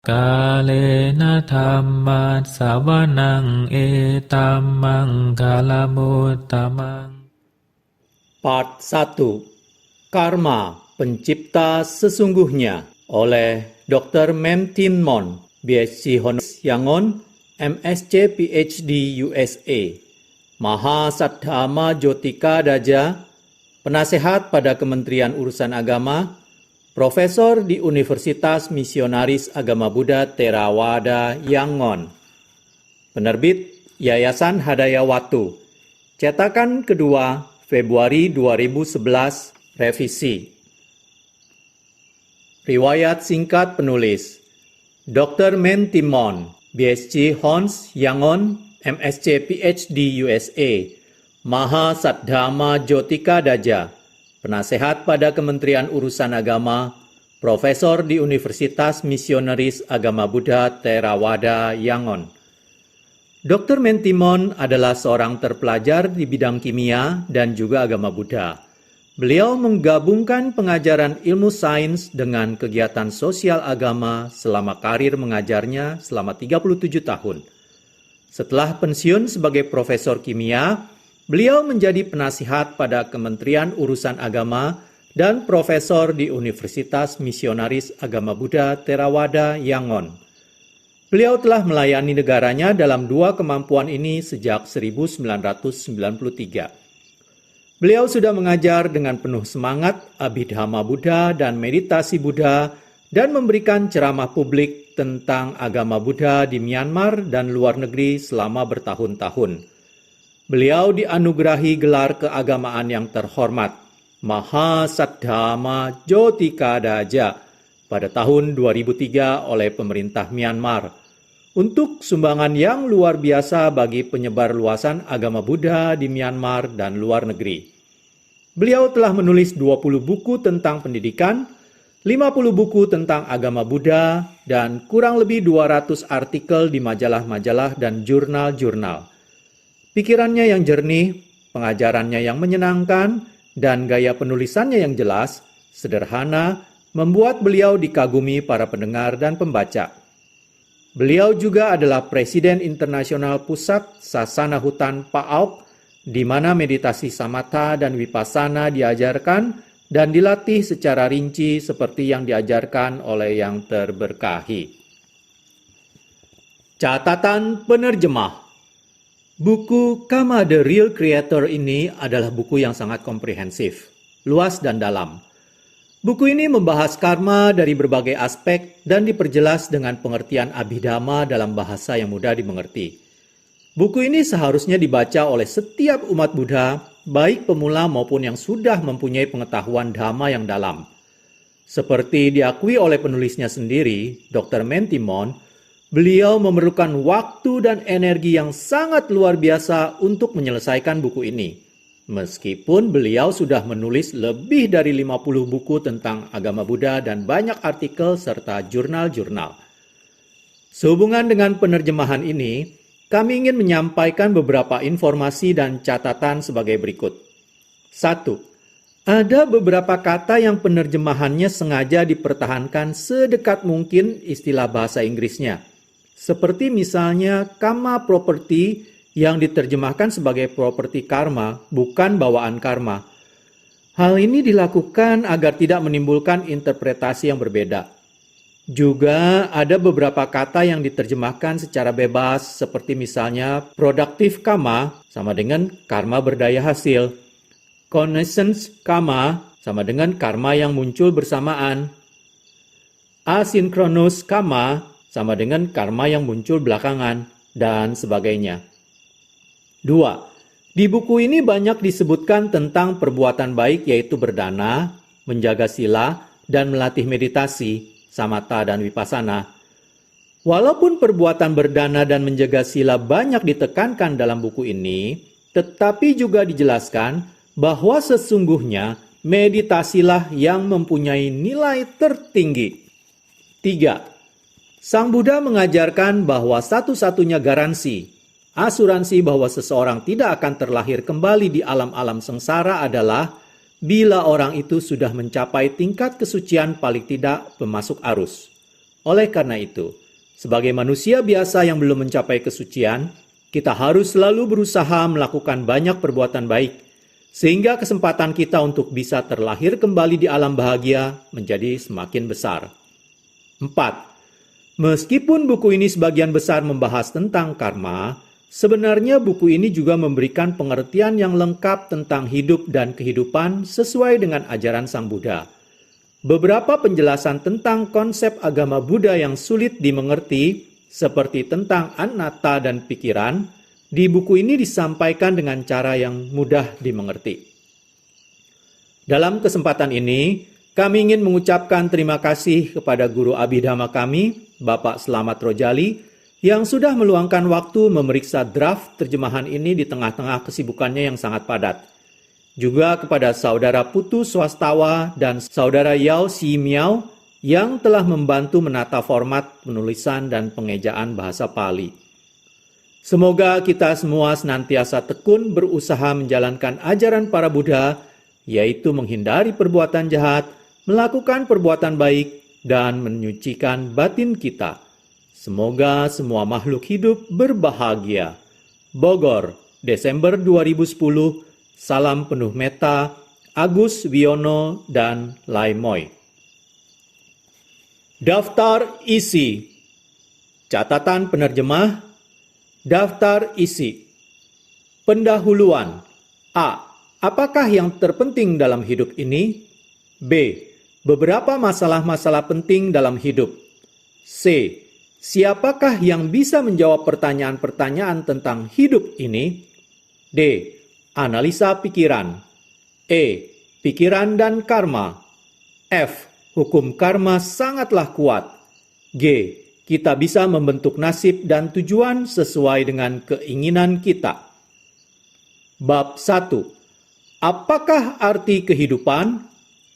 Kalena dhammat sawanang etamang kalamutamang. Part 1. Karma Pencipta Sesungguhnya oleh Dr. Mem Tin Mon, BSc Honors Yangon, MSc PhD USA. Mahasaddhama Jotika Daja, Penasehat pada Kementerian Urusan Agama, Profesor di Universitas Misionaris Agama Buddha Theravada Yangon. Penerbit Yayasan Hadaya Watu. Cetakan kedua Februari 2011, revisi. Riwayat singkat penulis. Dr. Men Timon, BSc Hons Yangon, MSc PhD USA. Mahasaddhama Jotika Daja, Penasehat pada Kementerian Urusan Agama, Profesor di Universitas Misionaris Agama Buddha Theravada Yangon. Dr. Men Timon adalah seorang terpelajar di bidang kimia dan juga agama Buddha. Beliau menggabungkan pengajaran ilmu sains dengan kegiatan sosial agama selama karir mengajarnya selama 37 tahun. Setelah pensiun sebagai profesor kimia, beliau menjadi penasihat pada Kementerian Urusan Agama dan profesor di Universitas Misionaris Agama Buddha Theravada Yangon. Beliau telah melayani negaranya dalam dua kemampuan ini sejak 1993. Beliau sudah mengajar dengan penuh semangat Abhidhamma Buddha dan meditasi Buddha dan memberikan ceramah publik tentang agama Buddha di Myanmar dan luar negeri selama bertahun-tahun. Beliau dianugerahi gelar keagamaan yang terhormat, Mahasaddhama Jotika Daja, pada tahun 2003 oleh pemerintah Myanmar, untuk sumbangan yang luar biasa bagi penyebar luasan agama Buddha di Myanmar dan luar negeri. Beliau telah menulis 20 buku tentang pendidikan, 50 buku tentang agama Buddha, dan kurang lebih 200 artikel di majalah-majalah dan jurnal-jurnal. Pikirannya yang jernih, pengajarannya yang menyenangkan, dan gaya penulisannya yang jelas, sederhana, membuat beliau dikagumi para pendengar dan pembaca. Beliau juga adalah Presiden Internasional Pusat Sasana Hutan Pa'auk, di mana meditasi samatha dan vipassana diajarkan dan dilatih secara rinci seperti yang diajarkan oleh yang terberkahi. Catatan penerjemah. Buku Karma The Real Creator ini adalah buku yang sangat komprehensif, luas dan dalam. Buku ini membahas karma dari berbagai aspek dan diperjelas dengan pengertian Abhidhamma dalam bahasa yang mudah dimengerti. Buku ini seharusnya dibaca oleh setiap umat Buddha, baik pemula maupun yang sudah mempunyai pengetahuan Dhamma yang dalam. Seperti diakui oleh penulisnya sendiri, Dr. Men Timon, beliau memerlukan waktu dan energi yang sangat luar biasa untuk menyelesaikan buku ini. Meskipun beliau sudah menulis lebih dari 50 buku tentang agama Buddha dan banyak artikel serta jurnal-jurnal. Sehubungan dengan penerjemahan ini, kami ingin menyampaikan beberapa informasi dan catatan sebagai berikut. 1. Ada beberapa kata yang penerjemahannya sengaja dipertahankan sedekat mungkin istilah bahasa Inggrisnya. Seperti misalnya karma property yang diterjemahkan sebagai properti karma, bukan bawaan karma. Hal ini dilakukan agar tidak menimbulkan interpretasi yang berbeda. Juga ada beberapa kata yang diterjemahkan secara bebas, seperti misalnya productive karma sama dengan karma berdaya hasil. Connaissance karma sama dengan karma yang muncul bersamaan. Asynchronous karma sama dengan karma yang muncul belakangan, dan sebagainya. 2. Di buku ini banyak disebutkan tentang perbuatan baik yaitu berdana, menjaga sila, dan melatih meditasi, samatha dan vipassana. Walaupun perbuatan berdana dan menjaga sila banyak ditekankan dalam buku ini, tetapi juga dijelaskan bahwa sesungguhnya meditasilah yang mempunyai nilai tertinggi. 3. Sang Buddha mengajarkan bahwa satu-satunya garansi, asuransi bahwa seseorang tidak akan terlahir kembali di alam-alam sengsara adalah bila orang itu sudah mencapai tingkat kesucian paling tidak pemasuk arus. Oleh karena itu, sebagai manusia biasa yang belum mencapai kesucian, kita harus selalu berusaha melakukan banyak perbuatan baik, sehingga kesempatan kita untuk bisa terlahir kembali di alam bahagia menjadi semakin besar. 4. Meskipun buku ini sebagian besar membahas tentang karma, sebenarnya buku ini juga memberikan pengertian yang lengkap tentang hidup dan kehidupan sesuai dengan ajaran Sang Buddha. Beberapa penjelasan tentang konsep agama Buddha yang sulit dimengerti, seperti tentang anatta dan pikiran, di buku ini disampaikan dengan cara yang mudah dimengerti. Dalam kesempatan ini, kami ingin mengucapkan terima kasih kepada guru abhidhamma kami, Bapak Slamet Rojali, yang sudah meluangkan waktu memeriksa draft terjemahan ini di tengah-tengah kesibukannya yang sangat padat. Juga kepada Saudara Putu Swastawa dan Saudara Yao Si Miao yang telah membantu menata format penulisan dan pengejaan bahasa Pali. Semoga kita semua senantiasa tekun berusaha menjalankan ajaran para Buddha, yaitu menghindari perbuatan jahat, melakukan perbuatan baik, dan menyucikan batin kita. Semoga semua makhluk hidup berbahagia. Bogor, Desember 2010. Salam penuh meta, Agus Wiono dan Lai Moy. Daftar isi. Catatan penerjemah. Daftar isi. Pendahuluan. A. Apakah yang terpenting dalam hidup ini? B. Beberapa masalah-masalah penting dalam hidup. C. Siapakah yang bisa menjawab pertanyaan-pertanyaan tentang hidup ini? D. Analisa pikiran. E. Pikiran dan karma. F. Hukum karma sangatlah kuat. G. Kita bisa membentuk nasib dan tujuan sesuai dengan keinginan kita. Bab 1. Apakah arti kehidupan?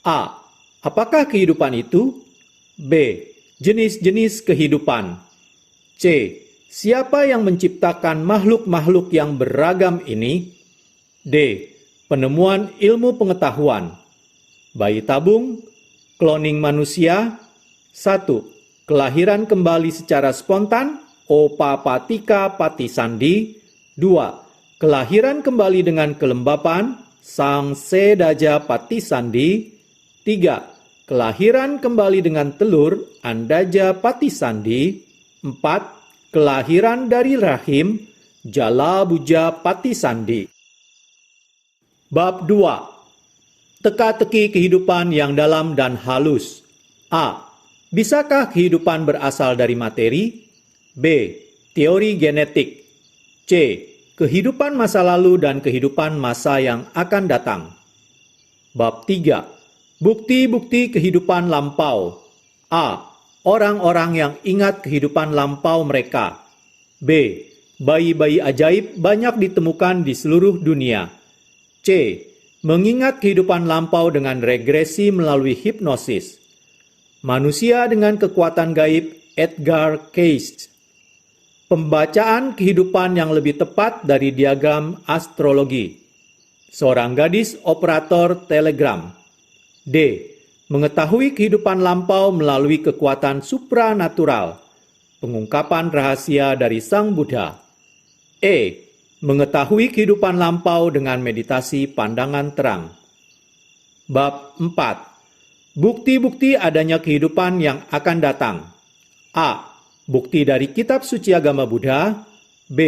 A. Apakah kehidupan itu? B. Jenis-jenis kehidupan. C. Siapa yang menciptakan makhluk-makhluk yang beragam ini? D. Penemuan ilmu pengetahuan. Bayi tabung, cloning manusia. 1. Kelahiran kembali secara spontan, Opapatika Patisandi. 2. Kelahiran kembali dengan kelembapan, Sang Sedaja Patisandi. 3. Kelahiran kembali dengan telur, Andaja Patisandi. 4. Kelahiran dari rahim, Jalabuja Patisandi. Bab 2. Teka-teki kehidupan yang dalam dan halus. A. Bisakah kehidupan berasal dari materi? B. Teori genetik. C. Kehidupan masa lalu dan kehidupan masa yang akan datang. Bab 3. Bukti-bukti kehidupan lampau. A. Orang-orang yang ingat kehidupan lampau mereka. B. Bayi-bayi ajaib banyak ditemukan di seluruh dunia. C. Mengingat kehidupan lampau dengan regresi melalui hipnosis. Manusia dengan kekuatan gaib Edgar Cayce. Pembacaan kehidupan yang lebih tepat dari diagram astrologi. Seorang gadis operator telegram. D. Mengetahui kehidupan lampau melalui kekuatan supranatural. Pengungkapan rahasia dari Sang Buddha. E. Mengetahui kehidupan lampau dengan meditasi pandangan terang. Bab 4. Bukti-bukti adanya kehidupan yang akan datang. A. Bukti dari kitab suci agama Buddha. B.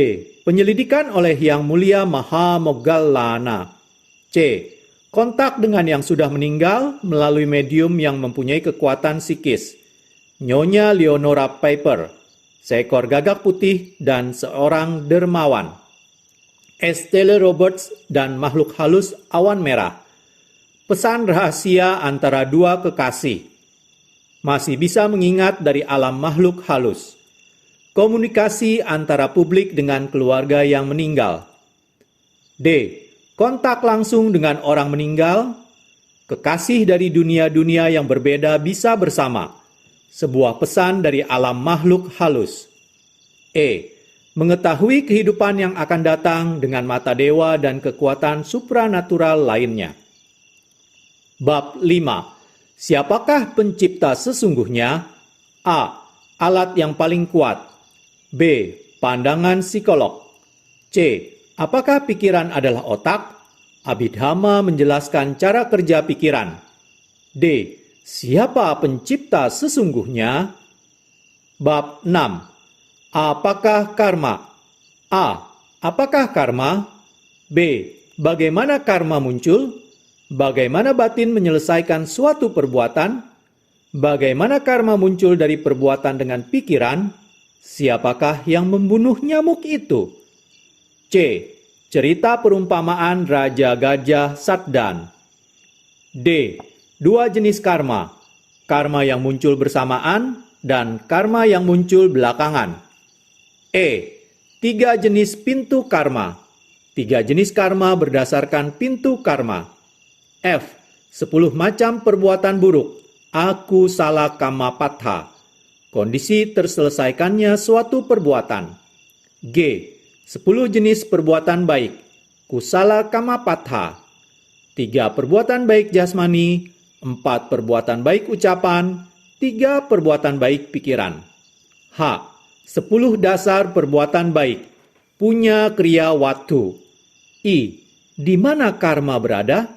Penyelidikan oleh Yang Mulia Mahamoggallana. C. Kontak dengan yang sudah meninggal melalui medium yang mempunyai kekuatan psikis. Nyonya Leonora Piper, seekor gagak putih dan seorang dermawan. Estelle Roberts dan makhluk halus awan merah. Pesan rahasia antara dua kekasih. Masih bisa mengingat dari alam makhluk halus. Komunikasi antara publik dengan keluarga yang meninggal. D. Kontak langsung dengan orang meninggal. Kekasih dari dunia-dunia yang berbeda bisa bersama. Sebuah pesan dari alam makhluk halus. E. Mengetahui kehidupan yang akan datang dengan mata dewa dan kekuatan supranatural lainnya. Bab 5. Siapakah pencipta sesungguhnya? A. alat yang paling kuat? B. Pandangan psikolog. C. Apakah pikiran adalah otak? Abhidhamma menjelaskan cara kerja pikiran. D. Siapa pencipta sesungguhnya? Bab 6. Apakah karma? A. Apakah karma? B. Bagaimana karma muncul? Bagaimana batin menyelesaikan suatu perbuatan? Bagaimana karma muncul dari perbuatan dengan pikiran? Siapakah yang membunuh nyamuk itu? C. Cerita perumpamaan Raja Gajah Satdan. D. Dua jenis karma. Karma yang muncul bersamaan dan karma yang muncul belakangan. E. Tiga jenis pintu karma. Tiga jenis karma berdasarkan pintu karma. F. 10 macam perbuatan buruk. Akusala kamapatha. Kondisi terselesaikannya suatu perbuatan. G. 10 jenis perbuatan baik. Kusala kamapatha. 3 perbuatan baik jasmani, 4 perbuatan baik ucapan, 3 perbuatan baik pikiran. H. 10 dasar perbuatan baik. Punya kriya watu. I. Di mana karma berada?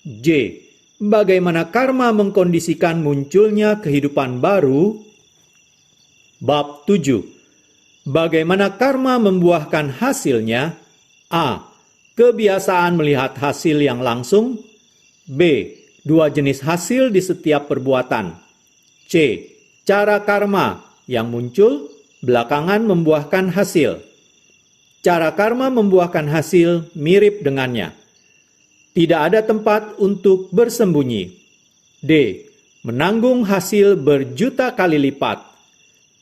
J. Bagaimana karma mengkondisikan munculnya kehidupan baru? Bab 7. Bagaimana karma membuahkan hasilnya? A. Kebiasaan melihat hasil yang langsung. B. 2 jenis hasil di setiap perbuatan. C. Cara karma yang muncul belakangan membuahkan hasil. Cara karma membuahkan hasil mirip dengannya. Tidak ada tempat untuk bersembunyi. D. Menanggung hasil berjuta kali lipat.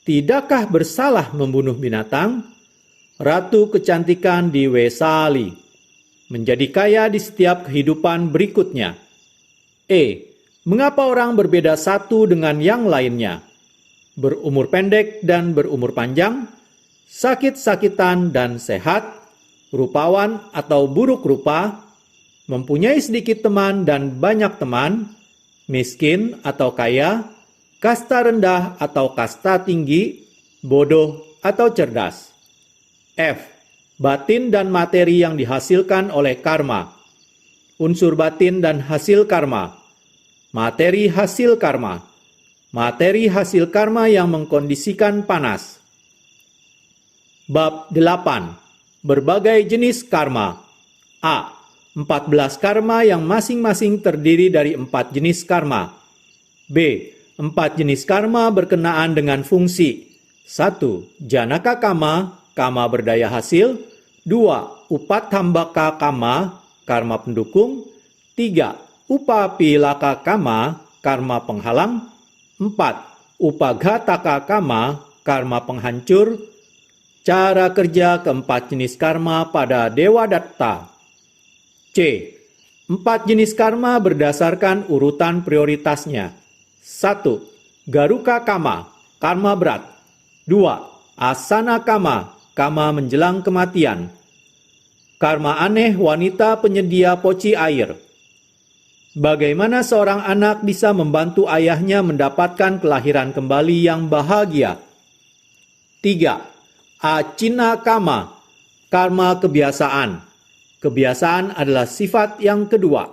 Tidakkah bersalah membunuh binatang? Ratu kecantikan di Wesali. Menjadi kaya di setiap kehidupan berikutnya. E. Mengapa orang berbeda satu dengan yang lainnya? Berumur pendek dan berumur panjang? Sakit-sakitan dan sehat? Rupawan atau buruk rupa? Mempunyai sedikit teman dan banyak teman? Miskin atau kaya? Kasta rendah atau kasta tinggi? Bodoh atau cerdas? F. Batin dan materi yang dihasilkan oleh karma. Unsur batin dan hasil karma. Materi hasil karma. Materi hasil karma yang mengkondisikan panas. Bab 8. Berbagai jenis karma. A. 14 karma yang masing-masing terdiri dari 4 jenis karma. B. 4 jenis karma berkenaan dengan fungsi. 1. Janaka kama, kama berdaya hasil. 2. Upatambaka kama, karma pendukung. 3. Upapilaka kama, karma penghalang. 4. Upaghataka kama, karma penghancur. Cara kerja keempat jenis karma pada Dewa Datta. C. 4 jenis karma berdasarkan urutan prioritasnya. 1. Garuka kama, karma berat. 2. Asana kama, kama menjelang kematian. Karma aneh wanita penyedia poci air. Bagaimana seorang anak bisa membantu ayahnya mendapatkan kelahiran kembali yang bahagia? 3. Acina kama, karma kebiasaan. Kebiasaan adalah sifat yang kedua.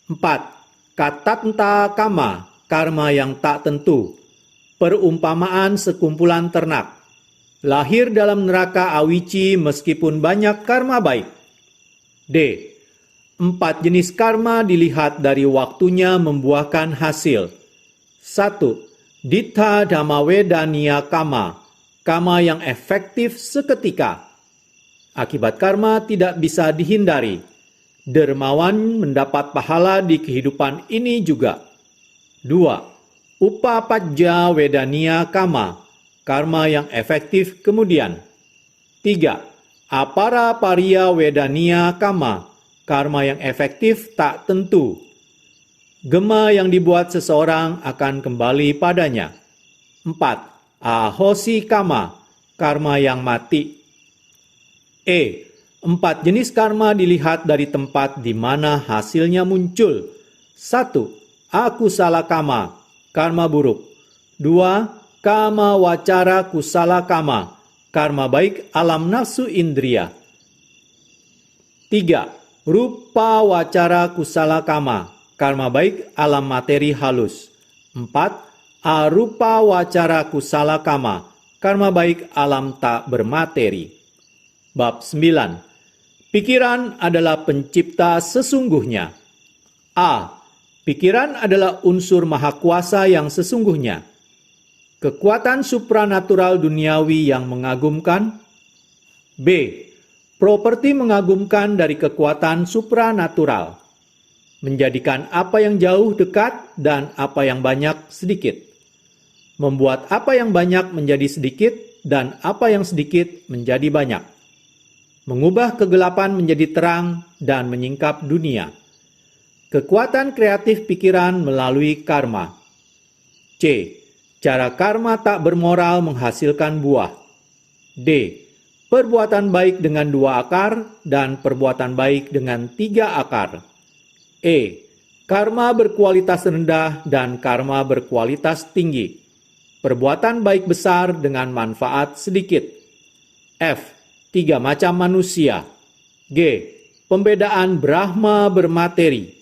4. Katanta kama, karma yang tak tentu. Perumpamaan sekumpulan ternak. Lahir dalam neraka awici meskipun banyak karma baik. D. 4 jenis karma dilihat dari waktunya membuahkan hasil. 1. Dittha dhammawedaniya kama, kama yang efektif seketika. Akibat karma tidak bisa dihindari. Dermawan mendapat pahala di kehidupan ini juga. 2. Upapajja wedaniya kama, karma yang efektif kemudian. 3. Apara pariya wedaniya kama, karma yang efektif tak tentu. Gema yang dibuat seseorang akan kembali padanya. 4. Ahosi kama, karma yang mati. E. 4 jenis karma dilihat dari tempat di mana hasilnya muncul. 1. Akusala kama, karma buruk. 2. Kama wacara kusala kama, karma baik alam nafsu indria. 3. Rupa wacara kusala kama, karma baik alam materi halus. 4. Arupa wacara kusala kama, karma baik alam tak bermateri. Bab 9. Pikiran adalah pencipta sesungguhnya. A. Pikiran adalah unsur maha kuasa yang sesungguhnya. Kekuatan supranatural duniawi yang mengagumkan. B. Properti mengagumkan dari kekuatan supranatural. Menjadikan apa yang jauh dekat dan apa yang banyak sedikit. Membuat apa yang banyak menjadi sedikit dan apa yang sedikit menjadi banyak. Mengubah kegelapan menjadi terang dan menyingkap dunia. Kekuatan kreatif pikiran melalui karma. C. Cara karma tak bermoral menghasilkan buah. D. Perbuatan baik dengan 2 akar dan perbuatan baik dengan 3 akar. E. Karma berkualitas rendah dan karma berkualitas tinggi. Perbuatan baik besar dengan manfaat sedikit. F. 3 macam manusia. G. Pembedaan Brahma bermateri.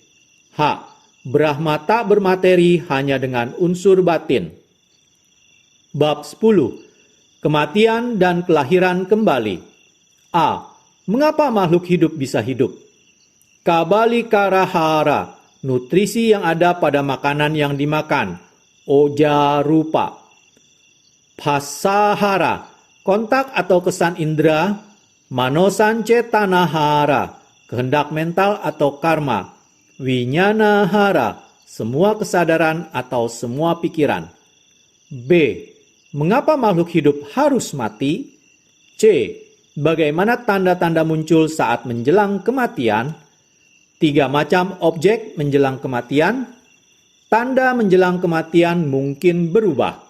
H. Brahma tak bermateri hanya dengan unsur batin. Bab 10. Kematian dan kelahiran kembali. A. Mengapa makhluk hidup bisa hidup? Kabalikarahara, nutrisi yang ada pada makanan yang dimakan. Oja rupa. Pasahara, kontak atau kesan indera. Manosancetanahara, kehendak mental atau karma. Winyanahara, semua kesadaran atau semua pikiran. B. Mengapa makhluk hidup harus mati? C. Bagaimana tanda-tanda muncul saat menjelang kematian? 3 macam objek menjelang kematian. Tanda menjelang kematian mungkin berubah.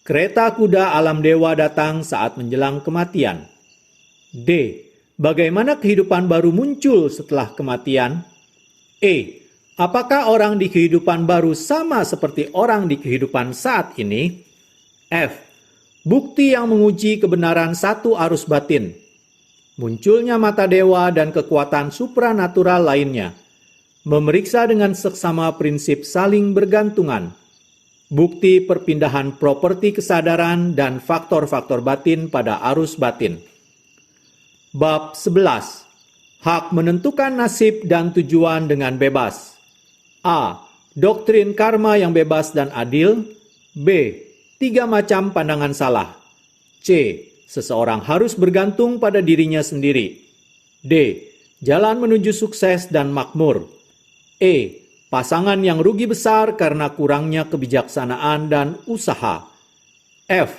Kereta kuda alam dewa datang saat menjelang kematian. D. Bagaimana kehidupan baru muncul setelah kematian? E. Apakah orang di kehidupan baru sama seperti orang di kehidupan saat ini? F. Bukti yang menguji kebenaran satu arus batin. Munculnya mata dewa dan kekuatan supranatural lainnya. Memeriksa dengan seksama prinsip saling bergantungan. Bukti perpindahan properti kesadaran dan faktor-faktor batin pada arus batin. Bab 11. Hak menentukan nasib dan tujuan dengan bebas. A. Doktrin karma yang bebas dan adil. B. 3 macam pandangan salah. C. Seseorang harus bergantung pada dirinya sendiri. D. Jalan menuju sukses dan makmur. E. Pasangan yang rugi besar karena kurangnya kebijaksanaan dan usaha. F.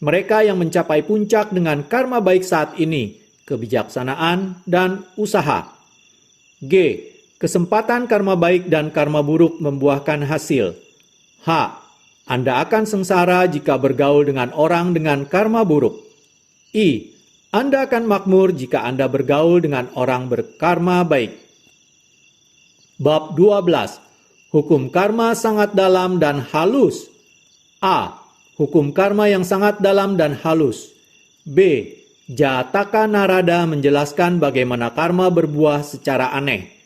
Mereka yang mencapai puncak dengan karma baik saat ini, kebijaksanaan dan usaha. G. Kesempatan karma baik dan karma buruk membuahkan hasil. H. Anda akan sengsara jika bergaul dengan orang dengan karma buruk. I. Anda akan makmur jika Anda bergaul dengan orang berkarma baik. Bab 12. Hukum karma sangat dalam dan halus. A. Hukum karma yang sangat dalam dan halus. B. Jataka Narada menjelaskan bagaimana karma berbuah secara aneh.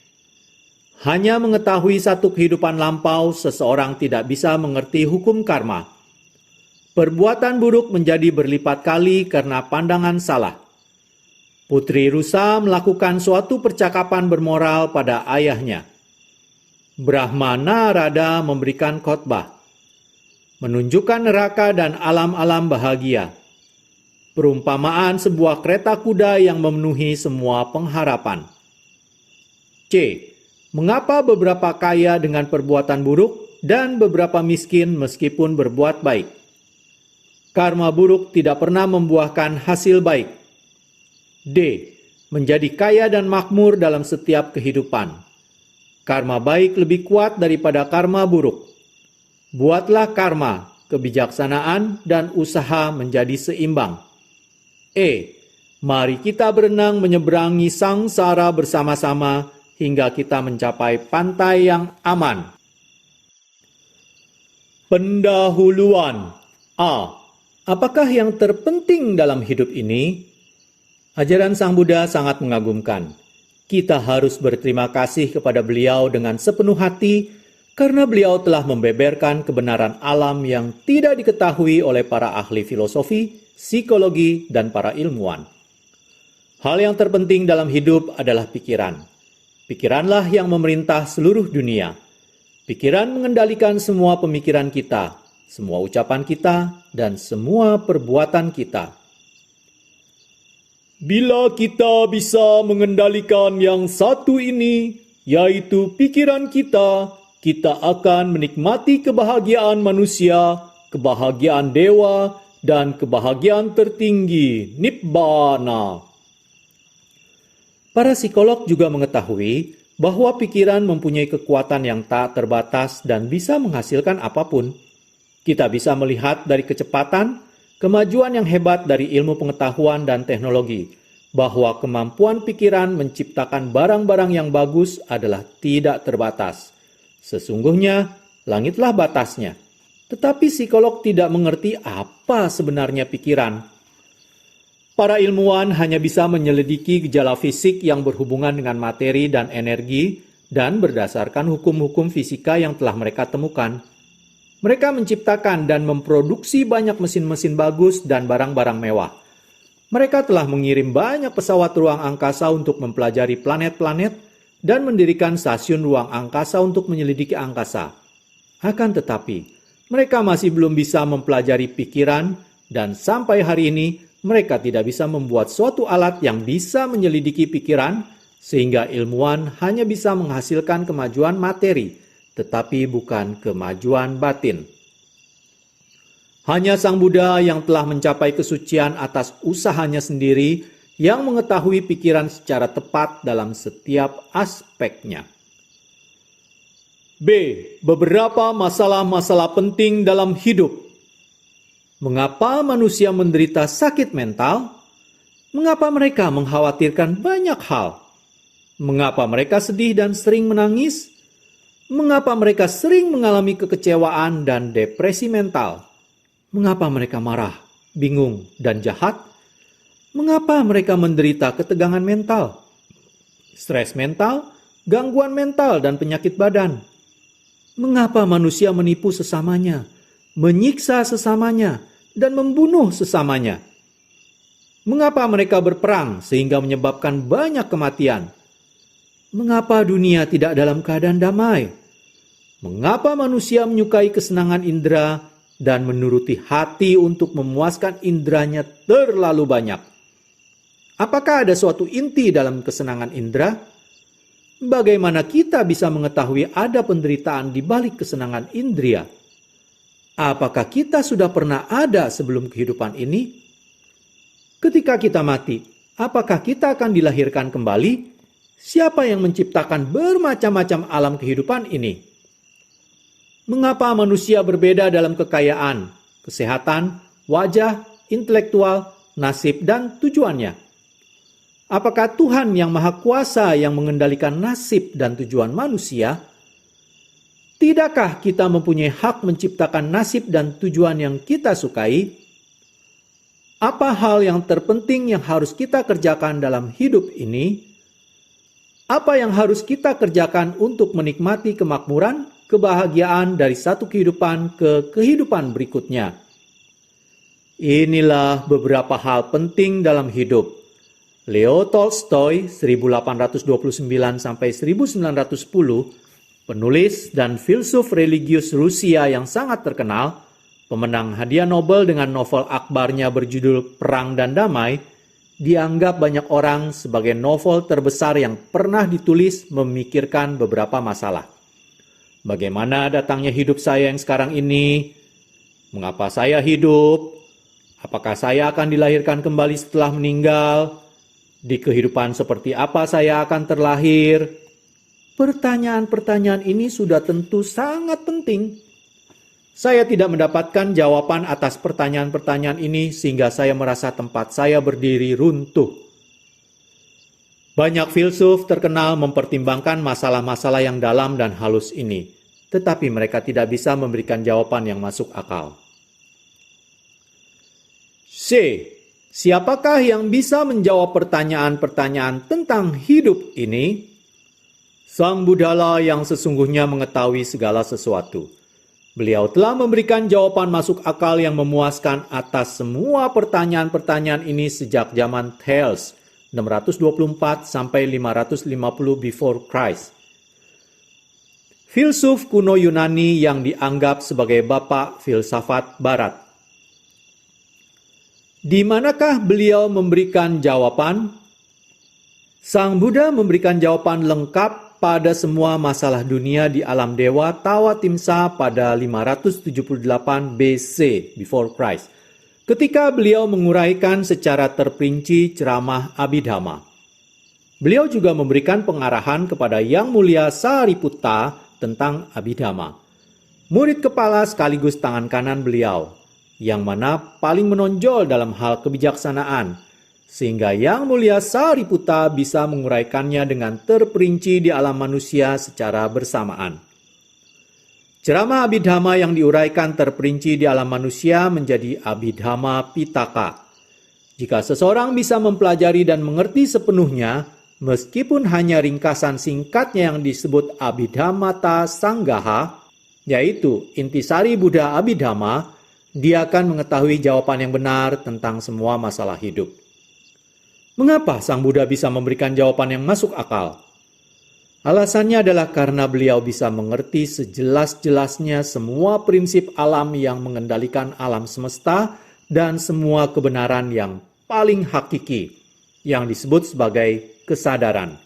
Hanya mengetahui satu kehidupan lampau, seseorang tidak bisa mengerti hukum karma. Perbuatan buruk menjadi berlipat kali karena pandangan salah. Putri rusa melakukan suatu percakapan bermoral pada ayahnya. Brahma Narada memberikan khotbah, menunjukkan neraka dan alam-alam bahagia. Perumpamaan sebuah kereta kuda yang memenuhi semua pengharapan. C. Mengapa beberapa kaya dengan perbuatan buruk dan beberapa miskin meskipun berbuat baik? Karma buruk tidak pernah membuahkan hasil baik. D. Menjadi kaya dan makmur dalam setiap kehidupan. Karma baik lebih kuat daripada karma buruk. Buatlah karma, kebijaksanaan, dan usaha menjadi seimbang. E. Mari kita berenang menyeberangi sangsara bersama-sama hingga kita mencapai pantai yang aman. Pendahuluan. A. Apakah yang terpenting dalam hidup ini? Ajaran Sang Buddha sangat mengagumkan. Kita harus berterima kasih kepada beliau dengan sepenuh hati karena beliau telah membeberkan kebenaran alam yang tidak diketahui oleh para ahli filosofi, psikologi, dan para ilmuwan. Hal yang terpenting dalam hidup adalah pikiran. Pikiranlah yang memerintah seluruh dunia. Pikiran mengendalikan semua pemikiran kita, semua ucapan kita, dan semua perbuatan kita. Bila kita bisa mengendalikan yang satu ini, yaitu pikiran kita akan menikmati kebahagiaan manusia, kebahagiaan dewa, dan kebahagiaan tertinggi, Nibbana. Para psikolog juga mengetahui bahwa pikiran mempunyai kekuatan yang tak terbatas dan bisa menghasilkan apapun. Kita bisa melihat dari kecepatan, kemajuan yang hebat dari ilmu pengetahuan dan teknologi, bahwa kemampuan pikiran menciptakan barang-barang yang bagus adalah tidak terbatas. Sesungguhnya, langitlah batasnya. Tetapi psikolog tidak mengerti apa sebenarnya pikiran. Para ilmuwan hanya bisa menyelidiki gejala fisik yang berhubungan dengan materi dan energi dan berdasarkan hukum-hukum fisika yang telah mereka temukan. Mereka menciptakan dan memproduksi banyak mesin-mesin bagus dan barang-barang mewah. Mereka telah mengirim banyak pesawat ruang angkasa untuk mempelajari planet-planet dan mendirikan stasiun ruang angkasa untuk menyelidiki angkasa. Akan tetapi, mereka masih belum bisa mempelajari pikiran dan sampai hari ini mereka tidak bisa membuat suatu alat yang bisa menyelidiki pikiran sehingga ilmuwan hanya bisa menghasilkan kemajuan materi, tetapi bukan kemajuan batin. Hanya Sang Buddha yang telah mencapai kesucian atas usahanya sendiri yang mengetahui pikiran secara tepat dalam setiap aspeknya. B. Beberapa masalah-masalah penting dalam hidup. Mengapa manusia menderita sakit mental? Mengapa mereka mengkhawatirkan banyak hal? Mengapa mereka sedih dan sering menangis? Mengapa mereka sering mengalami kekecewaan dan depresi mental? Mengapa mereka marah, bingung, dan jahat? Mengapa mereka menderita ketegangan mental, stres mental, gangguan mental, dan penyakit badan? Mengapa manusia menipu sesamanya, menyiksa sesamanya, dan membunuh sesamanya? Mengapa mereka berperang sehingga menyebabkan banyak kematian? Mengapa dunia tidak dalam keadaan damai? Mengapa manusia menyukai kesenangan indera dan menuruti hati untuk memuaskan inderanya terlalu banyak? Apakah ada suatu inti dalam kesenangan indera? Bagaimana kita bisa mengetahui ada penderitaan di balik kesenangan indria? Apakah kita sudah pernah ada sebelum kehidupan ini? Ketika kita mati, apakah kita akan dilahirkan kembali? Siapa yang menciptakan bermacam-macam alam kehidupan ini? Mengapa manusia berbeda dalam kekayaan, kesehatan, wajah, intelektual, nasib, dan tujuannya? Apakah Tuhan yang Maha Kuasa yang mengendalikan nasib dan tujuan manusia? Tidakkah kita mempunyai hak menciptakan nasib dan tujuan yang kita sukai? Apa hal yang terpenting yang harus kita kerjakan dalam hidup ini? Apa yang harus kita kerjakan untuk menikmati kemakmuran, kebahagiaan dari satu kehidupan ke kehidupan berikutnya? Inilah beberapa hal penting dalam hidup. Leo Tolstoy 1829-1910, penulis dan filsuf religius Rusia yang sangat terkenal, pemenang hadiah Nobel dengan novel akbarnya berjudul Perang dan Damai, dianggap banyak orang sebagai novel terbesar yang pernah ditulis memikirkan beberapa masalah. Bagaimana datangnya hidup saya yang sekarang ini? Mengapa saya hidup? Apakah saya akan dilahirkan kembali setelah meninggal? Di kehidupan seperti apa saya akan terlahir? Pertanyaan-pertanyaan ini sudah tentu sangat penting. Saya tidak mendapatkan jawaban atas pertanyaan-pertanyaan ini sehingga saya merasa tempat saya berdiri runtuh. Banyak filsuf terkenal mempertimbangkan masalah-masalah yang dalam dan halus ini, tetapi mereka tidak bisa memberikan jawaban yang masuk akal. C. Siapakah yang bisa menjawab pertanyaan-pertanyaan tentang hidup ini? Sang Buddhalah yang sesungguhnya mengetahui segala sesuatu. Beliau telah memberikan jawaban masuk akal yang memuaskan atas semua pertanyaan-pertanyaan ini sejak zaman Thales, 624 sampai 550 before Christ. Filsuf kuno Yunani yang dianggap sebagai bapak filsafat barat. Di manakah beliau memberikan jawaban? Sang Buddha memberikan jawaban lengkap pada semua masalah dunia di alam dewa Tawatimsa pada 578 BC before Christ, ketika beliau menguraikan secara terperinci ceramah Abhidhamma. Beliau juga memberikan pengarahan kepada Yang Mulia Sariputta tentang Abhidhamma, murid kepala sekaligus tangan kanan beliau, yang mana paling menonjol dalam hal kebijaksanaan, sehingga Yang Mulia Sariputta bisa menguraikannya dengan terperinci di alam manusia secara bersamaan. Ceramah Abhidhamma yang diuraikan terperinci di alam manusia menjadi Abhidhamma Pitaka. Jika seseorang bisa mempelajari dan mengerti sepenuhnya, meskipun hanya ringkasan singkatnya yang disebut Abhidhammata Sanggaha, yaitu intisari Buddha Abhidhamma, dia akan mengetahui jawaban yang benar tentang semua masalah hidup. Mengapa Sang Buddha bisa memberikan jawaban yang masuk akal? Alasannya adalah karena beliau bisa mengerti sejelas-jelasnya semua prinsip alam yang mengendalikan alam semesta dan semua kebenaran yang paling hakiki, yang disebut sebagai kesadaran.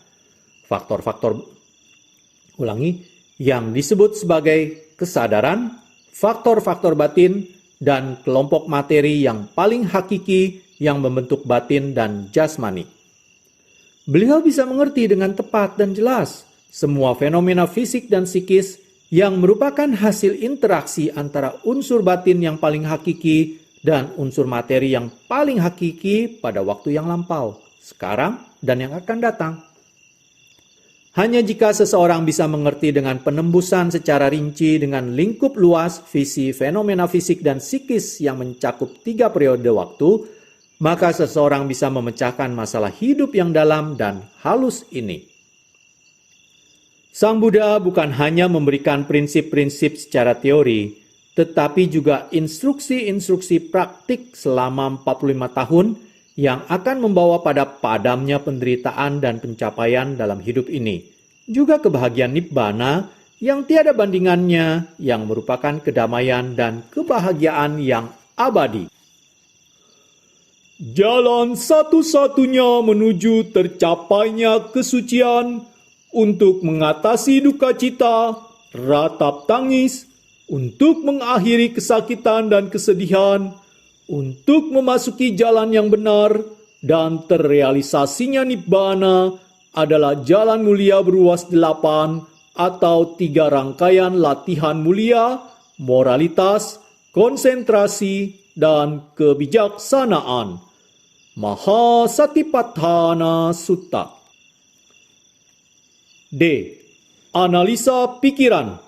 Yang disebut sebagai kesadaran, faktor-faktor batin, dan kelompok materi yang paling hakiki yang membentuk batin dan jasmani. Beliau bisa mengerti dengan tepat dan jelas semua fenomena fisik dan psikis yang merupakan hasil interaksi antara unsur batin yang paling hakiki dan unsur materi yang paling hakiki pada waktu yang lampau, sekarang, dan yang akan datang. Hanya jika seseorang bisa mengerti dengan penembusan secara rinci dengan lingkup luas visi fenomena fisik dan psikis yang mencakup 3 periode waktu, maka seseorang bisa memecahkan masalah hidup yang dalam dan halus ini. Sang Buddha bukan hanya memberikan prinsip-prinsip secara teori, tetapi juga instruksi-instruksi praktik selama 45 tahun yang akan membawa pada padamnya penderitaan dan pencapaian dalam hidup ini. Juga kebahagiaan Nibbana yang tiada bandingannya, yang merupakan kedamaian dan kebahagiaan yang abadi. Jalan satu-satunya menuju tercapainya kesucian untuk mengatasi duka cita, ratap tangis, untuk mengakhiri kesakitan dan kesedihan, untuk memasuki jalan yang benar dan terrealisasinya Nibbana adalah jalan mulia beruas 8 atau 3 rangkaian latihan mulia, moralitas, konsentrasi, dan kebijaksanaan. Mahasatipatthana Sutta. D. Analisa pikiran.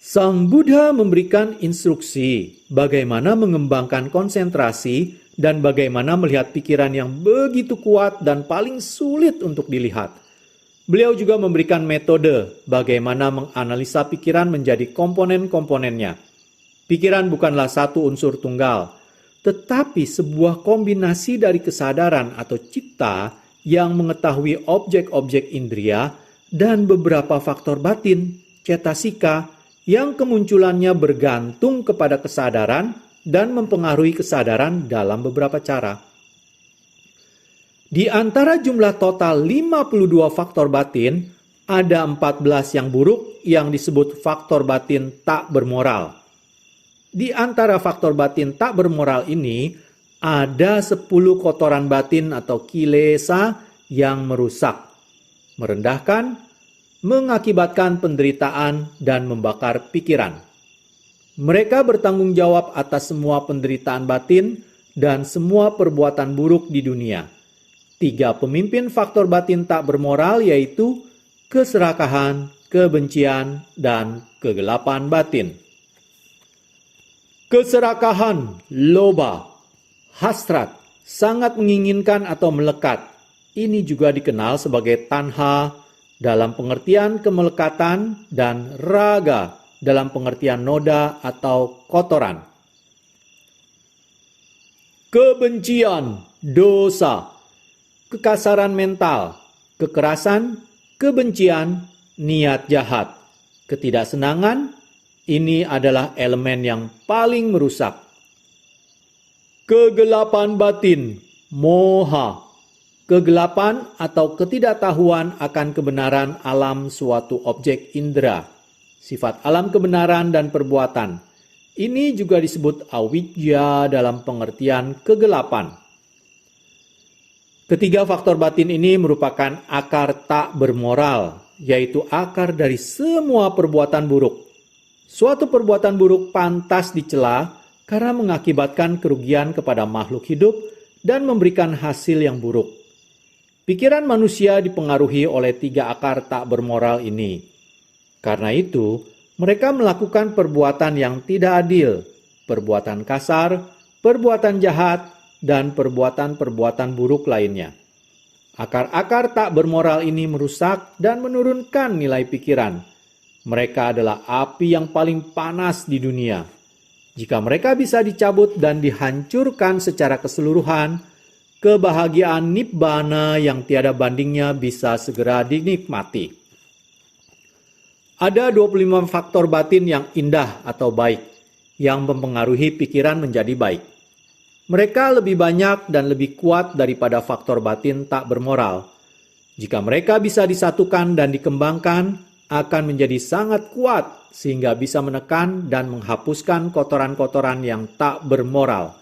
Sang Buddha memberikan instruksi bagaimana mengembangkan konsentrasi dan bagaimana melihat pikiran yang begitu kuat dan paling sulit untuk dilihat. Beliau juga memberikan metode bagaimana menganalisa pikiran menjadi komponen-komponennya. Pikiran bukanlah satu unsur tunggal, tetapi sebuah kombinasi dari kesadaran atau cipta yang mengetahui objek-objek indria dan beberapa faktor batin, cetasika, yang kemunculannya bergantung kepada kesadaran dan mempengaruhi kesadaran dalam beberapa cara. Di antara jumlah total 52 faktor batin, ada 14 yang buruk yang disebut faktor batin tak bermoral. Di antara faktor batin tak bermoral ini, ada 10 kotoran batin atau kilesa yang merusak, merendahkan, mengakibatkan penderitaan, dan membakar pikiran. Mereka bertanggung jawab atas semua penderitaan batin dan semua perbuatan buruk di dunia. 3 pemimpin faktor batin tak bermoral yaitu keserakahan, kebencian, dan kegelapan batin. Keserakahan, loba, hasrat, sangat menginginkan atau melekat. Ini juga dikenal sebagai tanha dalam pengertian kemelekatan dan raga dalam pengertian noda atau kotoran. Kebencian, dosa, kekasaran mental, kekerasan, kebencian, niat jahat, ketidaksenangan, ini adalah elemen yang paling merusak. Kegelapan batin, moha, kegelapan atau ketidaktahuan akan kebenaran alam suatu objek indera, sifat alam kebenaran dan perbuatan. Ini juga disebut awidya dalam pengertian kegelapan. Ketiga faktor batin ini merupakan akar tak bermoral, yaitu akar dari semua perbuatan buruk. Suatu perbuatan buruk pantas dicela karena mengakibatkan kerugian kepada makhluk hidup dan memberikan hasil yang buruk. Pikiran manusia dipengaruhi oleh tiga akar tak bermoral ini. Karena itu, mereka melakukan perbuatan yang tidak adil, perbuatan kasar, perbuatan jahat, dan perbuatan-perbuatan buruk lainnya. Akar-akar tak bermoral ini merusak dan menurunkan nilai pikiran. Mereka adalah api yang paling panas di dunia. Jika mereka bisa dicabut dan dihancurkan secara keseluruhan, kebahagiaan nibbana yang tiada bandingnya bisa segera dinikmati. Ada 25 faktor batin yang indah atau baik, yang mempengaruhi pikiran menjadi baik. Mereka lebih banyak dan lebih kuat daripada faktor batin tak bermoral. Jika mereka bisa disatukan dan dikembangkan, akan menjadi sangat kuat sehingga bisa menekan dan menghapuskan kotoran-kotoran yang tak bermoral.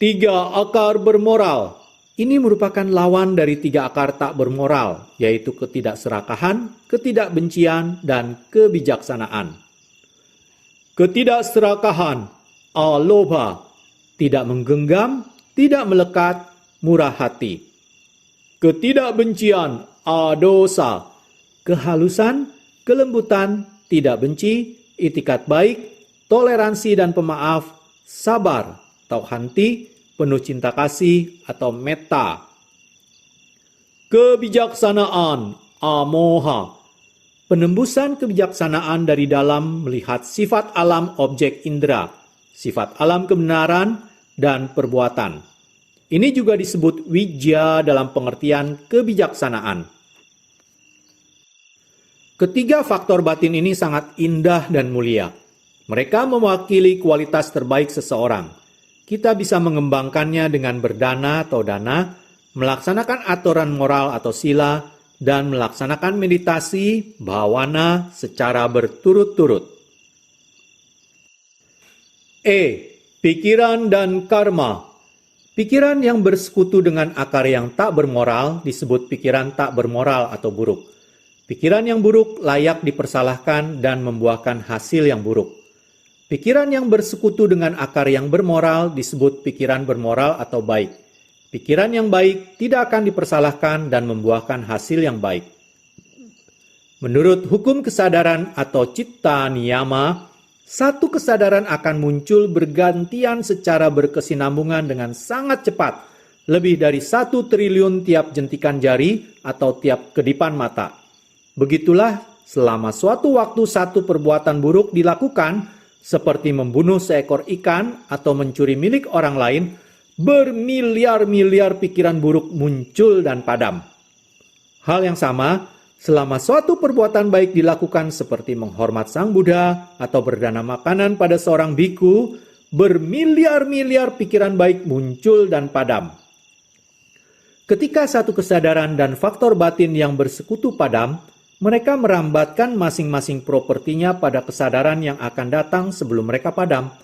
3 akar bermoral. Ini merupakan lawan dari 3 akar tak bermoral, yaitu ketidakserakahan, ketidakbencian, dan kebijaksanaan. Ketidakserakahan, alobha, tidak menggenggam, tidak melekat, murah hati. Ketidakbencian, adosa, kehalusan, kelembutan, tidak benci, itikat baik, toleransi dan pemaaf, sabar, tauhanti, penuh cinta kasih atau metta. Kebijaksanaan, amoha, penembusan kebijaksanaan dari dalam melihat sifat alam objek indera, sifat alam kebenaran, dan perbuatan. Ini juga disebut wijja dalam pengertian kebijaksanaan. Ketiga faktor batin ini sangat indah dan mulia. Mereka mewakili kualitas terbaik seseorang. Kita bisa mengembangkannya dengan berdana atau dana, melaksanakan aturan moral atau sila, dan melaksanakan meditasi, bhawana secara berturut-turut. Pikiran dan karma. Pikiran yang bersekutu dengan akar yang tak bermoral disebut pikiran tak bermoral atau buruk. Pikiran yang buruk layak dipersalahkan dan membuahkan hasil yang buruk. Pikiran yang bersekutu dengan akar yang bermoral disebut pikiran bermoral atau baik. Pikiran yang baik tidak akan dipersalahkan dan membuahkan hasil yang baik. Menurut hukum kesadaran atau citta niyama, satu kesadaran akan muncul bergantian secara berkesinambungan dengan sangat cepat, lebih dari 1 triliun tiap jentikan jari atau tiap kedipan mata. Begitulah selama suatu waktu satu perbuatan buruk dilakukan, seperti membunuh seekor ikan atau mencuri milik orang lain, bermiliar-miliar pikiran buruk muncul dan padam. Hal yang sama, selama suatu perbuatan baik dilakukan seperti menghormat Sang Buddha atau berdana makanan pada seorang biku, bermiliar-miliar pikiran baik muncul dan padam. Ketika satu kesadaran dan faktor batin yang bersekutu padam, mereka merambatkan masing-masing propertinya pada kesadaran yang akan datang sebelum mereka padam.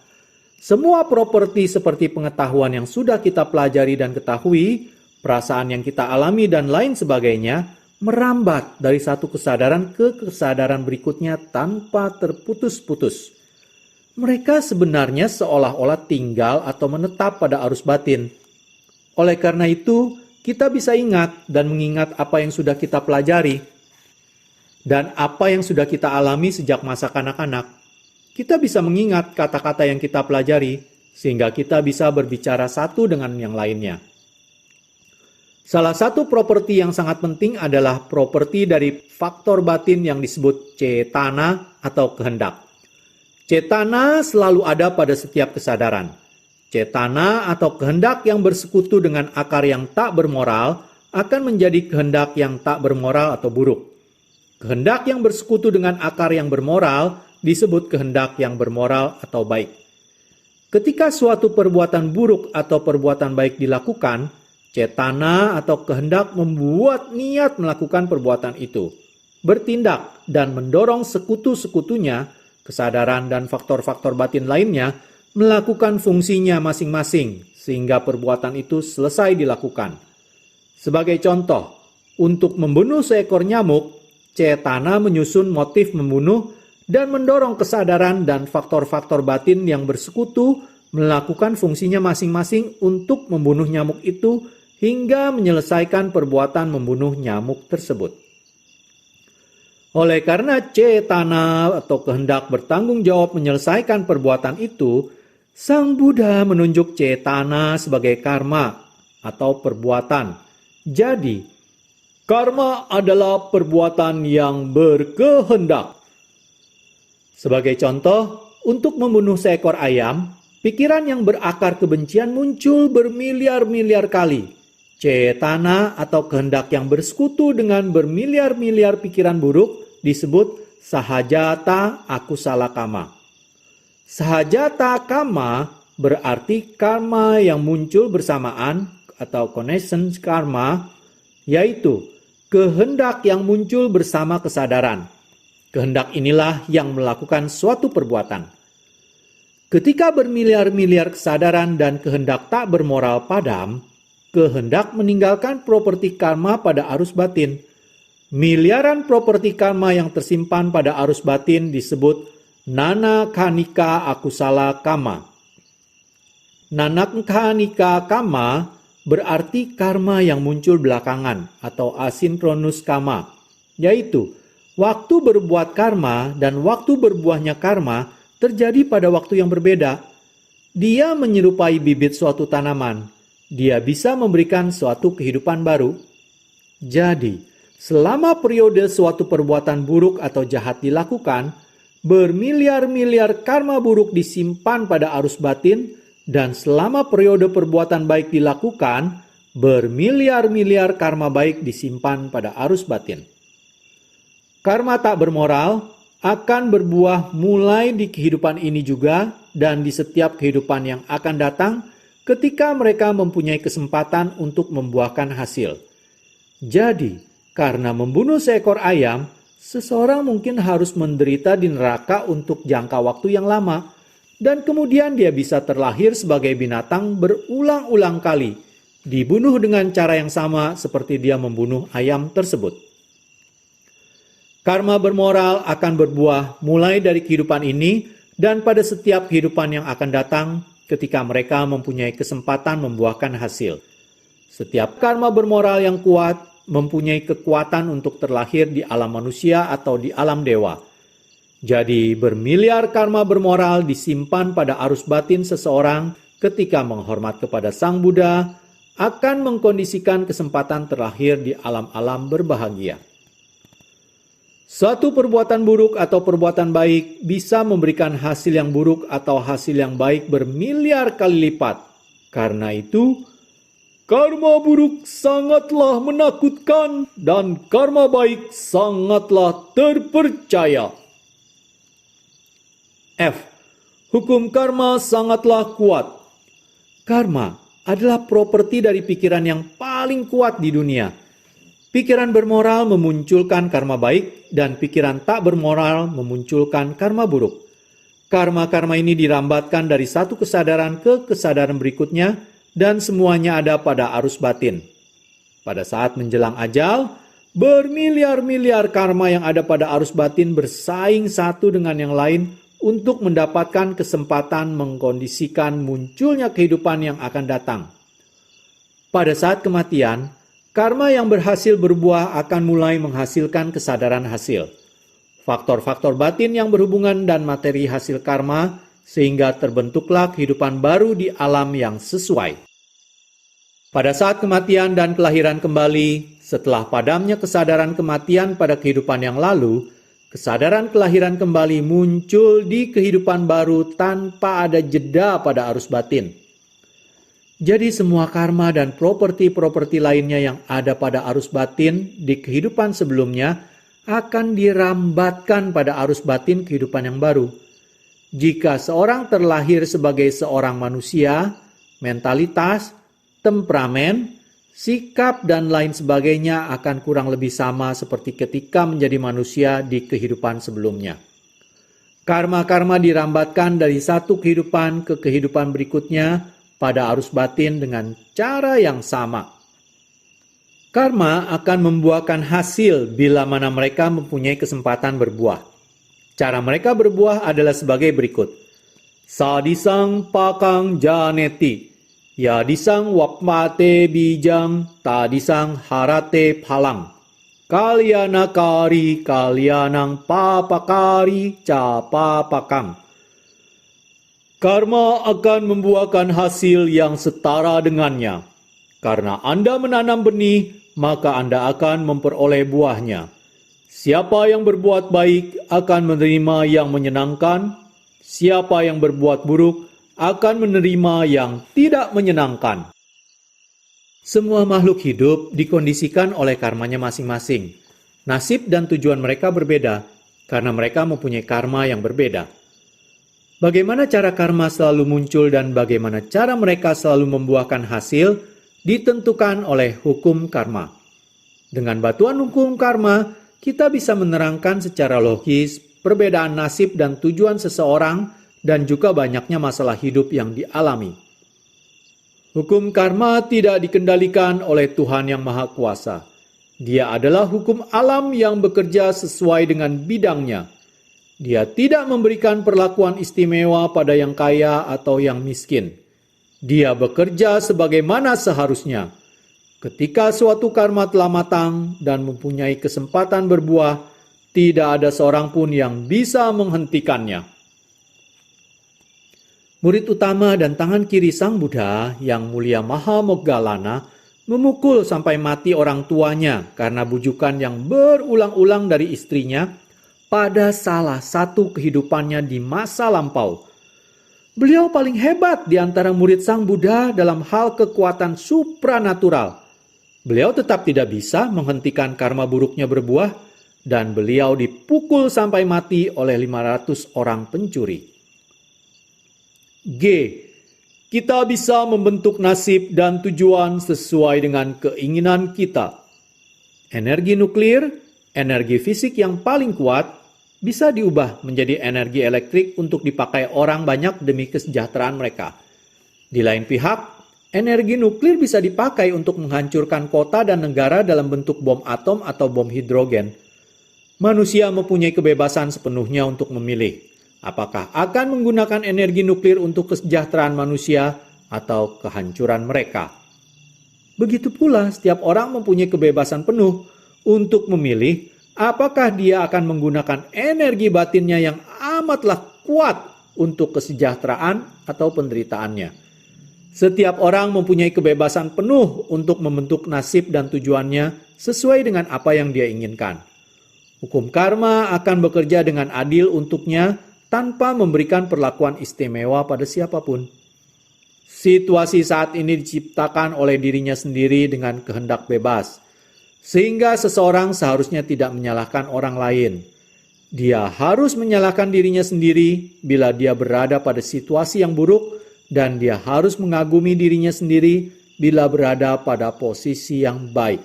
Semua properti seperti pengetahuan yang sudah kita pelajari dan ketahui, perasaan yang kita alami dan lain sebagainya, merambat dari satu kesadaran ke kesadaran berikutnya tanpa terputus-putus. Mereka sebenarnya seolah-olah tinggal atau menetap pada arus batin. Oleh karena itu, kita bisa ingat dan mengingat apa yang sudah kita pelajari dan apa yang sudah kita alami sejak masa kanak-kanak. Kita bisa mengingat kata-kata yang kita pelajari, sehingga kita bisa berbicara satu dengan yang lainnya. Salah satu properti yang sangat penting adalah properti dari faktor batin yang disebut cetana atau kehendak. Cetana selalu ada pada setiap kesadaran. Cetana atau kehendak yang bersekutu dengan akar yang tak bermoral akan menjadi kehendak yang tak bermoral atau buruk. Kehendak yang bersekutu dengan akar yang bermoral disebut kehendak yang bermoral atau baik. Ketika suatu perbuatan buruk atau perbuatan baik dilakukan, cetana atau kehendak membuat niat melakukan perbuatan itu, bertindak dan mendorong sekutu-sekutunya, kesadaran dan faktor-faktor batin lainnya, melakukan fungsinya masing-masing sehingga perbuatan itu selesai dilakukan. Sebagai contoh, untuk membunuh seekor nyamuk, cetana menyusun motif membunuh dan mendorong kesadaran dan faktor-faktor batin yang bersekutu melakukan fungsinya masing-masing untuk membunuh nyamuk itu hingga menyelesaikan perbuatan membunuh nyamuk tersebut. Oleh karena cetana atau kehendak bertanggung jawab menyelesaikan perbuatan itu, Sang Buddha menunjuk cetana sebagai karma atau perbuatan. Jadi, karma adalah perbuatan yang berkehendak. Sebagai contoh, untuk membunuh seekor ayam, pikiran yang berakar kebencian muncul bermiliar-miliar kali. Cetana atau kehendak yang bersekutu dengan bermiliar-miliar pikiran buruk disebut sahajata akusala kama. Sahajata kama berarti karma yang muncul bersamaan atau connaissance karma, yaitu kehendak yang muncul bersama kesadaran. Kehendak inilah yang melakukan suatu perbuatan. Ketika bermiliar-miliar kesadaran dan kehendak tak bermoral padam, kehendak meninggalkan properti karma pada arus batin. Miliaran properti karma yang tersimpan pada arus batin disebut nanakhanika akusala kama. Nanakhanika kama berarti karma yang muncul belakangan atau asinkronus kama, yaitu waktu berbuat karma dan waktu berbuahnya karma terjadi pada waktu yang berbeda. Dia menyerupai bibit suatu tanaman. Dia bisa memberikan suatu kehidupan baru. Jadi, selama periode suatu perbuatan buruk atau jahat dilakukan, bermiliar-miliar karma buruk disimpan pada arus batin, dan selama periode perbuatan baik dilakukan, bermiliar-miliar karma baik disimpan pada arus batin. Karma tak bermoral akan berbuah mulai di kehidupan ini juga dan di setiap kehidupan yang akan datang ketika mereka mempunyai kesempatan untuk membuahkan hasil. Jadi, karena membunuh seekor ayam, seseorang mungkin harus menderita di neraka untuk jangka waktu yang lama, dan kemudian dia bisa terlahir sebagai binatang berulang-ulang kali, dibunuh dengan cara yang sama seperti dia membunuh ayam tersebut. Karma bermoral akan berbuah mulai dari kehidupan ini dan pada setiap kehidupan yang akan datang ketika mereka mempunyai kesempatan membuahkan hasil. Setiap karma bermoral yang kuat mempunyai kekuatan untuk terlahir di alam manusia atau di alam dewa. Jadi bermiliar karma bermoral disimpan pada arus batin seseorang ketika menghormat kepada Sang Buddha akan mengkondisikan kesempatan terlahir di alam-alam berbahagia. Suatu perbuatan buruk atau perbuatan baik bisa memberikan hasil yang buruk atau hasil yang baik bermiliar kali lipat. Karena itu, karma buruk sangatlah menakutkan dan karma baik sangatlah terpercaya. F. Hukum karma sangatlah kuat. Karma adalah properti dari pikiran yang paling kuat di dunia. Pikiran bermoral memunculkan karma baik dan pikiran tak bermoral memunculkan karma buruk. Karma-karma ini dirambatkan dari satu kesadaran ke kesadaran berikutnya dan semuanya ada pada arus batin. Pada saat menjelang ajal, bermiliar-miliar karma yang ada pada arus batin bersaing satu dengan yang lain untuk mendapatkan kesempatan mengkondisikan munculnya kehidupan yang akan datang. Pada saat kematian, karma yang berhasil berbuah akan mulai menghasilkan kesadaran hasil. Faktor-faktor batin yang berhubungan dan materi hasil karma sehingga terbentuklah kehidupan baru di alam yang sesuai. Pada saat kematian dan kelahiran kembali, setelah padamnya kesadaran kematian pada kehidupan yang lalu, kesadaran kelahiran kembali muncul di kehidupan baru tanpa ada jeda pada arus batin. Jadi semua karma dan properti-properti lainnya yang ada pada arus batin di kehidupan sebelumnya akan dirambatkan pada arus batin kehidupan yang baru. Jika seorang terlahir sebagai seorang manusia, mentalitas, temperamen, sikap, dan lain sebagainya akan kurang lebih sama seperti ketika menjadi manusia di kehidupan sebelumnya. Karma-karma dirambatkan dari satu kehidupan ke kehidupan berikutnya pada arus batin dengan cara yang sama. Karma akan membuahkan hasil bila mana mereka mempunyai kesempatan berbuah. Cara mereka berbuah adalah sebagai berikut. Sadisang pakang janeti, yadisang wapmate bijang, tadisang harate palang. Kalyanakari kalyanang papakari capapakang. Karma akan membuahkan hasil yang setara dengannya. Karena Anda menanam benih, maka Anda akan memperoleh buahnya. Siapa yang berbuat baik akan menerima yang menyenangkan. Siapa yang berbuat buruk akan menerima yang tidak menyenangkan. Semua makhluk hidup dikondisikan oleh karmanya masing-masing. Nasib dan tujuan mereka berbeda, karena mereka mempunyai karma yang berbeda. Bagaimana cara karma selalu muncul dan bagaimana cara mereka selalu membuahkan hasil ditentukan oleh hukum karma. Dengan bantuan hukum karma, kita bisa menerangkan secara logis perbedaan nasib dan tujuan seseorang dan juga banyaknya masalah hidup yang dialami. Hukum karma tidak dikendalikan oleh Tuhan Yang Maha Kuasa. Dia adalah hukum alam yang bekerja sesuai dengan bidangnya. Dia tidak memberikan perlakuan istimewa pada yang kaya atau yang miskin. Dia bekerja sebagaimana seharusnya. Ketika suatu karma telah matang dan mempunyai kesempatan berbuah, tidak ada seorang pun yang bisa menghentikannya. Murid utama dan tangan kiri Sang Buddha, Yang Mulia Maha Moggallana, memukul sampai mati orang tuanya karena bujukan yang berulang-ulang dari istrinya pada salah satu kehidupannya di masa lampau. Beliau paling hebat di antara murid Sang Buddha dalam hal kekuatan supranatural. Beliau tetap tidak bisa menghentikan karma buruknya berbuah, dan beliau dipukul sampai mati oleh 500 orang pencuri. G. Kita bisa membentuk nasib dan tujuan sesuai dengan keinginan kita. Energi nuklir, energi fisik yang paling kuat, bisa diubah menjadi energi elektrik untuk dipakai orang banyak demi kesejahteraan mereka. Di lain pihak, energi nuklir bisa dipakai untuk menghancurkan kota dan negara dalam bentuk bom atom atau bom hidrogen. Manusia mempunyai kebebasan sepenuhnya untuk memilih apakah akan menggunakan energi nuklir untuk kesejahteraan manusia atau kehancuran mereka. Begitu pula setiap orang mempunyai kebebasan penuh untuk memilih apakah dia akan menggunakan energi batinnya yang amatlah kuat untuk kesejahteraan atau penderitaannya. Setiap orang mempunyai kebebasan penuh untuk membentuk nasib dan tujuannya sesuai dengan apa yang dia inginkan. Hukum karma akan bekerja dengan adil untuknya tanpa memberikan perlakuan istimewa pada siapapun. Situasi saat ini diciptakan oleh dirinya sendiri dengan kehendak bebas. Sehingga seseorang seharusnya tidak menyalahkan orang lain. Dia harus menyalahkan dirinya sendiri bila dia berada pada situasi yang buruk, dan dia harus mengagumi dirinya sendiri bila berada pada posisi yang baik.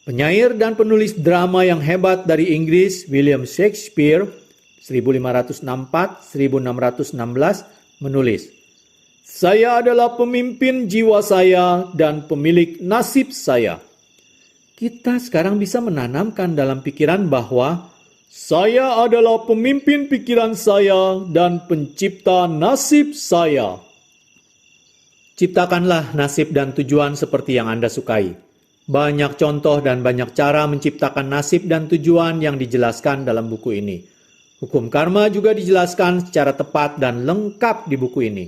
Penyair dan penulis drama yang hebat dari Inggris, William Shakespeare, 1564-1616, menulis, "Saya adalah pemimpin jiwa saya dan pemilik nasib saya." Kita sekarang bisa menanamkan dalam pikiran bahwa saya adalah pemimpin pikiran saya dan pencipta nasib saya. Ciptakanlah nasib dan tujuan seperti yang Anda sukai. Banyak contoh dan banyak cara menciptakan nasib dan tujuan yang dijelaskan dalam buku ini. Hukum karma juga dijelaskan secara tepat dan lengkap di buku ini.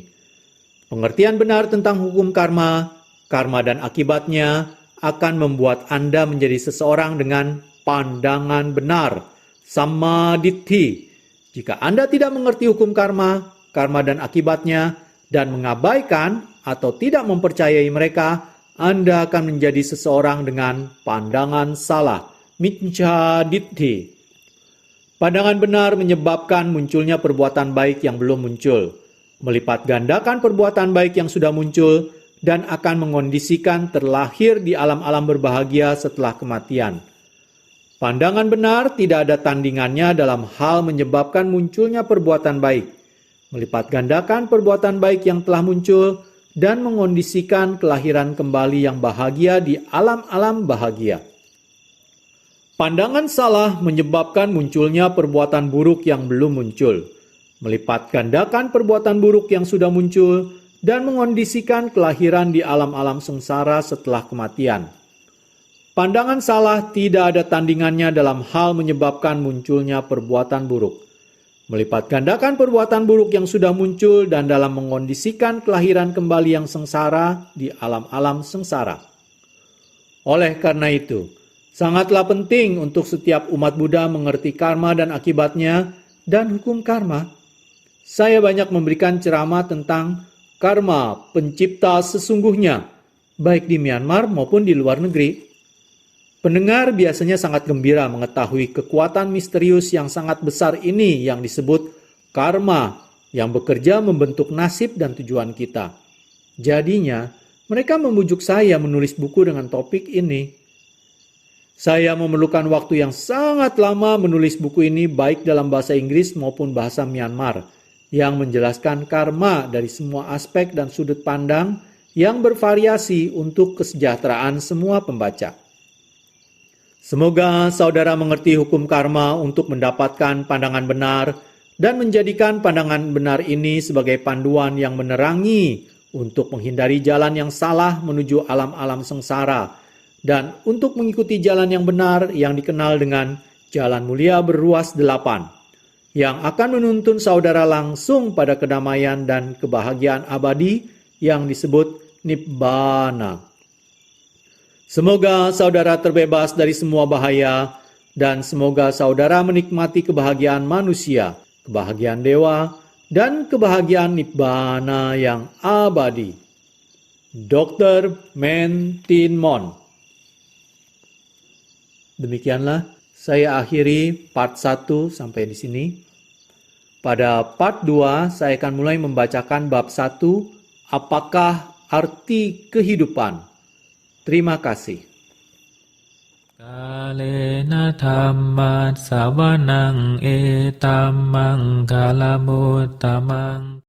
Pengertian benar tentang hukum karma, karma dan akibatnya akan membuat Anda menjadi seseorang dengan pandangan benar, sammaditthi. Jika Anda tidak mengerti hukum karma, karma dan akibatnya, dan mengabaikan atau tidak mempercayai mereka, Anda akan menjadi seseorang dengan pandangan salah, miccha ditthi. Pandangan benar menyebabkan munculnya perbuatan baik yang belum muncul, melipat gandakan perbuatan baik yang sudah muncul, dan akan mengondisikan terlahir di alam-alam berbahagia setelah kematian. Pandangan benar tidak ada tandingannya dalam hal menyebabkan munculnya perbuatan baik, melipat gandakan perbuatan baik yang telah muncul, dan mengondisikan kelahiran kembali yang bahagia di alam-alam bahagia. Pandangan salah menyebabkan munculnya perbuatan buruk yang belum muncul, melipat gandakan perbuatan buruk yang sudah muncul, dan mengondisikan kelahiran di alam-alam sengsara setelah kematian. Pandangan salah tidak ada tandingannya dalam hal menyebabkan munculnya perbuatan buruk, melipat gandakan perbuatan buruk yang sudah muncul, dan dalam mengondisikan kelahiran kembali yang sengsara di alam-alam sengsara. Oleh karena itu, sangatlah penting untuk setiap umat Buddha mengerti karma dan akibatnya dan hukum karma. Saya banyak memberikan ceramah tentang karma pencipta sesungguhnya, baik di Myanmar maupun di luar negeri. Pendengar biasanya sangat gembira mengetahui kekuatan misterius yang sangat besar ini yang disebut karma, yang bekerja membentuk nasib dan tujuan kita. Jadinya, mereka membujuk saya menulis buku dengan topik ini. Saya memerlukan waktu yang sangat lama menulis buku ini baik dalam bahasa Inggris maupun bahasa Myanmar yang menjelaskan karma dari semua aspek dan sudut pandang yang bervariasi untuk kesejahteraan semua pembaca. Semoga saudara mengerti hukum karma untuk mendapatkan pandangan benar dan menjadikan pandangan benar ini sebagai panduan yang menerangi untuk menghindari jalan yang salah menuju alam-alam sengsara, dan untuk mengikuti jalan yang benar yang dikenal dengan Jalan Mulia Berruas 8, yang akan menuntun saudara langsung pada kedamaian dan kebahagiaan abadi yang disebut Nibbana. Semoga saudara terbebas dari semua bahaya, dan semoga saudara menikmati kebahagiaan manusia, kebahagiaan dewa, dan kebahagiaan Nibbana yang abadi. Dr. Men Tin Mon. Demikianlah saya akhiri part 1 sampai di sini. Pada part 2 saya akan mulai membacakan bab 1, apakah arti kehidupan. Terima kasih. Kalena dhammat savanang etamang kalamuttamang